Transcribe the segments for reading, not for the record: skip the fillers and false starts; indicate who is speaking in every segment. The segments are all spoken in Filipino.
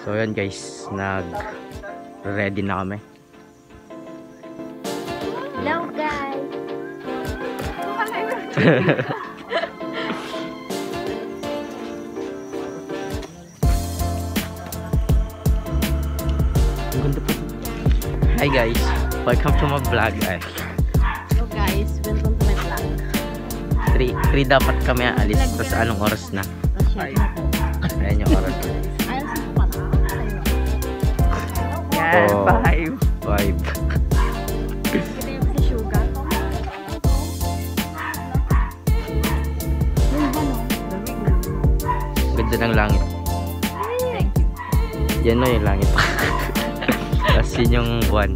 Speaker 1: So yan guys, nag-ready na kami.
Speaker 2: Hello guys.
Speaker 1: Hi guys, welcome to my vlog.
Speaker 2: Hello guys, welcome to my vlog.
Speaker 1: 3 dapat kami aalis. Tapos anong oras na? Ayan yung oras na.
Speaker 2: Yan,
Speaker 1: 5.
Speaker 2: Kita yung si Sugar.
Speaker 1: Ganda ng langit.
Speaker 2: Thank you.
Speaker 1: Yan na yung langit. Tapos yun yung buwan.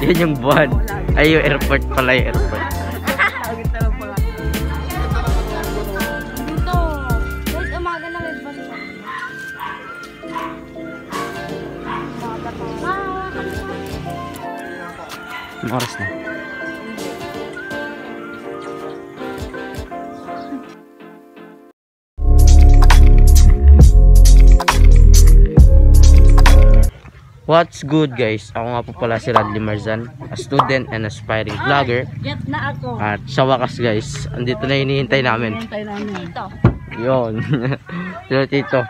Speaker 1: Yan yung buwan. Ay, yung airport pala, yung airport.
Speaker 2: Dito. Guys, umaga na may banda.
Speaker 1: Ang oras na. What's good guys? Ako nga po pala si Radley Marzan, a student and aspiring vlogger.
Speaker 2: Get na ako.
Speaker 1: At sa wakas guys, andito na hinihintay namin.
Speaker 2: Dito.
Speaker 1: Yun. Sila tito.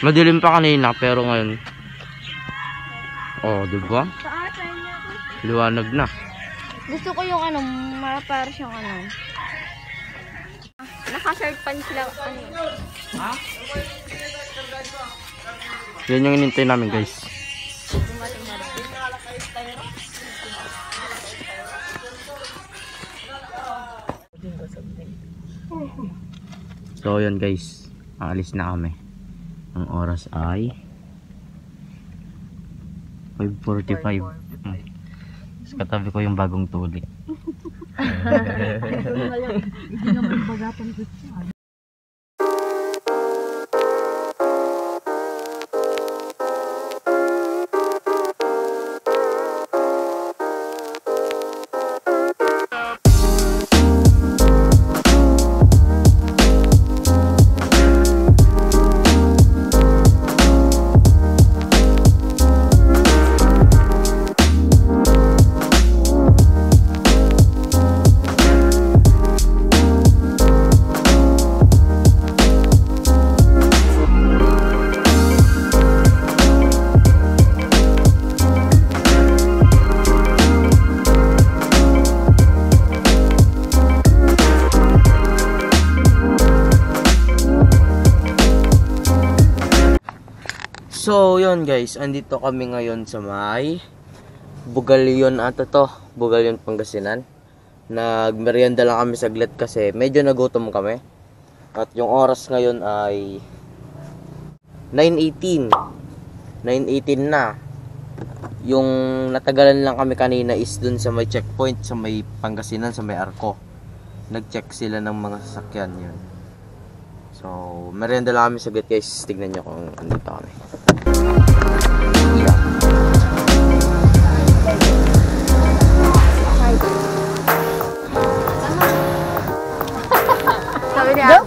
Speaker 1: Madilim pa kanina pero ngayon. Oh, diba? Liwanag na.
Speaker 2: Gusto ko yung ano, para siyang ano. Naka-shirt pants lang.
Speaker 1: Ha? Yan yung inintay namin guys. So yun guys, aalis na kami. Ang oras ay 5:45. Tapos katabi ko yung bagong tuli.
Speaker 2: Hindi naman bagatan ko siya.
Speaker 1: So yun guys, andito kami ngayon sa may Bugalyon ata to, Bugalyon Pangasinan. Nagmerienda lang kami saglit kasi medyo nagutom kami. At yung oras ngayon ay 9:18 na. Yung natagalan lang kami kanina is dun sa may checkpoint sa may Pangasinan, sa may Arco. Nag-check sila ng mga sasakyan yun. So, merienda lang kami saglit guys. Tignan nyo kung andito kami.
Speaker 2: Sabi niya.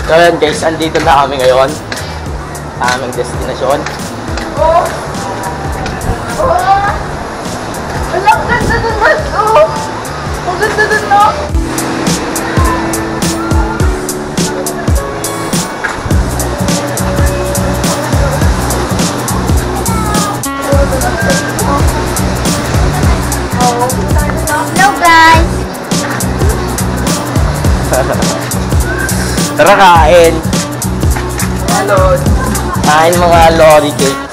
Speaker 1: So yun guys, andito na kami ngayon sa aming destinasyon.
Speaker 2: Oh! Oh! Ang ganda dun, Mas! Oh! Ang ganda dun, no? Hello, guys!
Speaker 1: Tara kain! Hello! Kain mga lorry cake.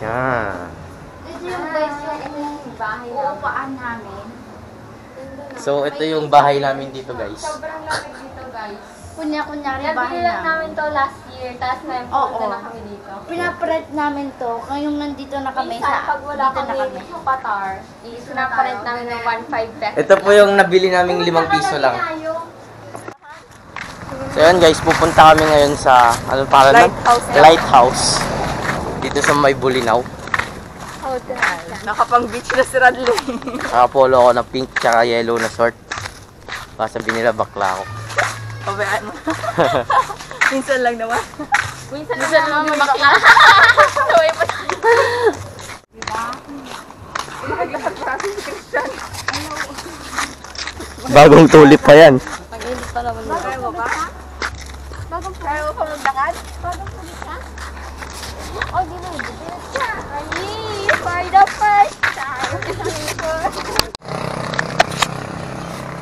Speaker 1: Yan.
Speaker 2: Uupaan namin.
Speaker 1: So, ito yung bahay namin dito, guys.
Speaker 2: Sobrang lamig dito, guys. Kunyari bahay
Speaker 3: Nabili lang
Speaker 2: namin.
Speaker 3: namin to last year, tapos ngayon
Speaker 2: Oo.
Speaker 3: pumunta na kami dito.
Speaker 2: Pinaprent namin to. Ngayong nandito na kami
Speaker 3: Minsan,
Speaker 2: sa...
Speaker 3: pag wala
Speaker 2: dito na
Speaker 3: kami sa Qatar, pinaparent namin ng 1.5 pesos.
Speaker 1: Ito po yung nabili naming 5 piso lang. So, yan guys, pupunta kami ngayon sa, ano para
Speaker 4: Lighthouse.
Speaker 1: Lighthouse. Dito sa May Bulinaw.
Speaker 3: Hotel.
Speaker 4: Nakapang beach na si Radley.
Speaker 1: Nakapolo ako ng pink tsaka yellow na short. Baka sabihin nila bakla ako.
Speaker 4: Pabayaan mo. Minsan lang naman.
Speaker 3: Minsan naman may bakla. Saway pa tayo.
Speaker 1: Bagong tulip pa yan.
Speaker 3: Pag-init pa naman yun.
Speaker 4: Kaya mo ba?
Speaker 3: Kaya mo pa maglakad? Bagong pulis ka? Oh, di mo. Ay, for the first time.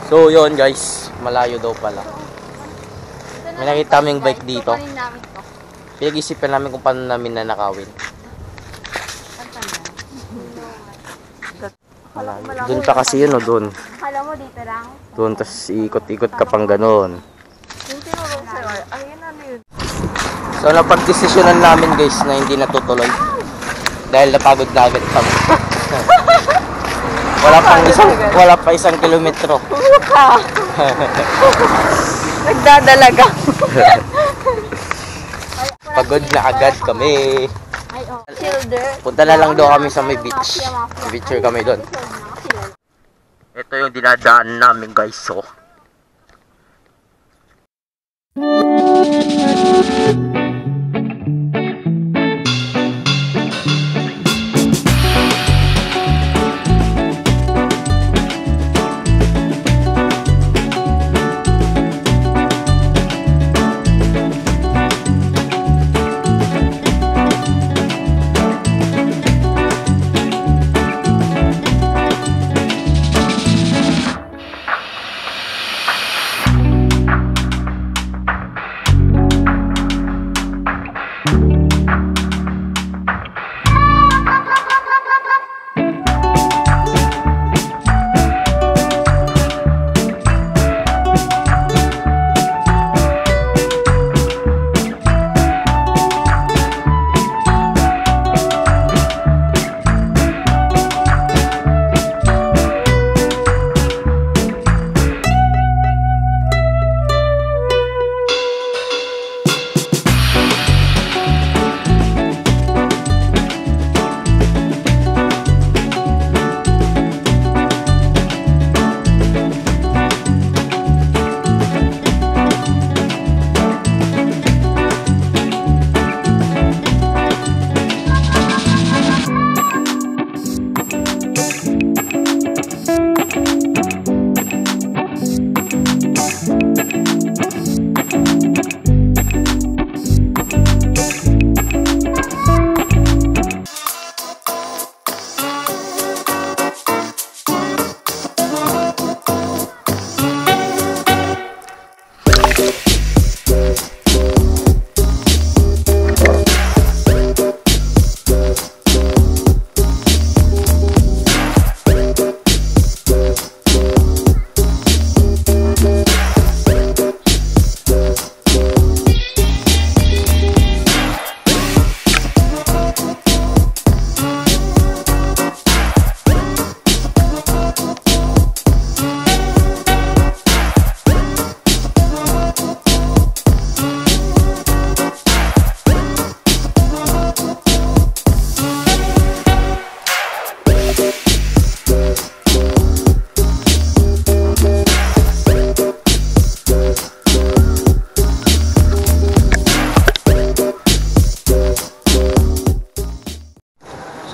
Speaker 1: So, yun guys. Malayo daw pala. May nakita kaming bike dito.
Speaker 3: Kukunin namin to.
Speaker 1: Pinag-isipan namin kung paano namin nanakawin. Doon pa kasi yun o doon.
Speaker 3: Akala mo dito lang?
Speaker 1: Doon, tapos ikot-ikot ka pang ganun.
Speaker 4: Yung tinurong sa'yo, ayun ano yun.
Speaker 1: So, napag-desisyonan namin guys na hindi natutuloy. Dahil napagod na agad kami. wala pa isang kilometro.
Speaker 4: Nagdadalaga.
Speaker 1: Pagod na agad kami.
Speaker 3: Ay, oh. Childer.
Speaker 1: Punta na lang daw kami sa may beach. Beacher kami doon. Ito yung dinadaan namin guys. So.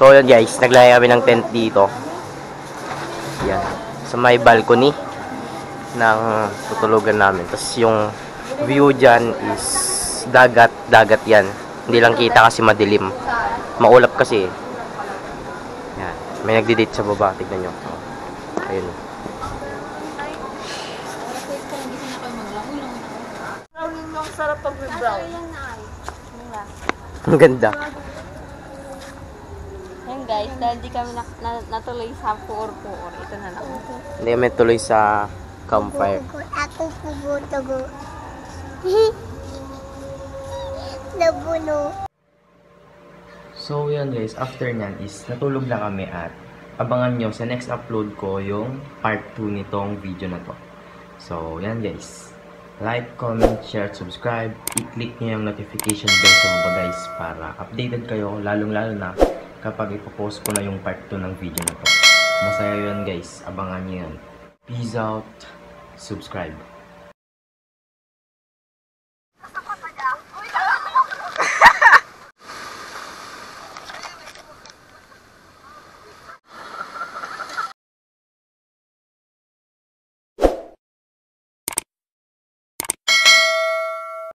Speaker 1: So, yun guys, naglagay kami ng tent dito. Yan. Sa may balcony ng tutulugan namin. Tapos yung view dyan is dagat. Dagat yan. Hindi lang kita kasi madilim. Maulap kasi. Yan. May nagdi-date sa baba. Tignan nyo. Ayun.
Speaker 4: Brown yung sarap pag may brown.
Speaker 1: Ang ganda.
Speaker 3: Yan guys, dahil di kami natuloy sa puor-puor. Ito na lang.
Speaker 1: Hindi kami tuloy sa campfire.
Speaker 2: Ako pubutugo. Nabuno.
Speaker 1: So yan guys, after nyan is natulog lang kami at abangan nyo sa next upload ko yung part 2 nitong video na to. So yan guys, like, comment, share, subscribe, i-click nyo yung notification bell sa baba guys para updated kayo lalong-lalo na kapag ipopost ko na yung part 2 ng video na to. Masaya yun guys, abangan nyo yun. Peace out, subscribe.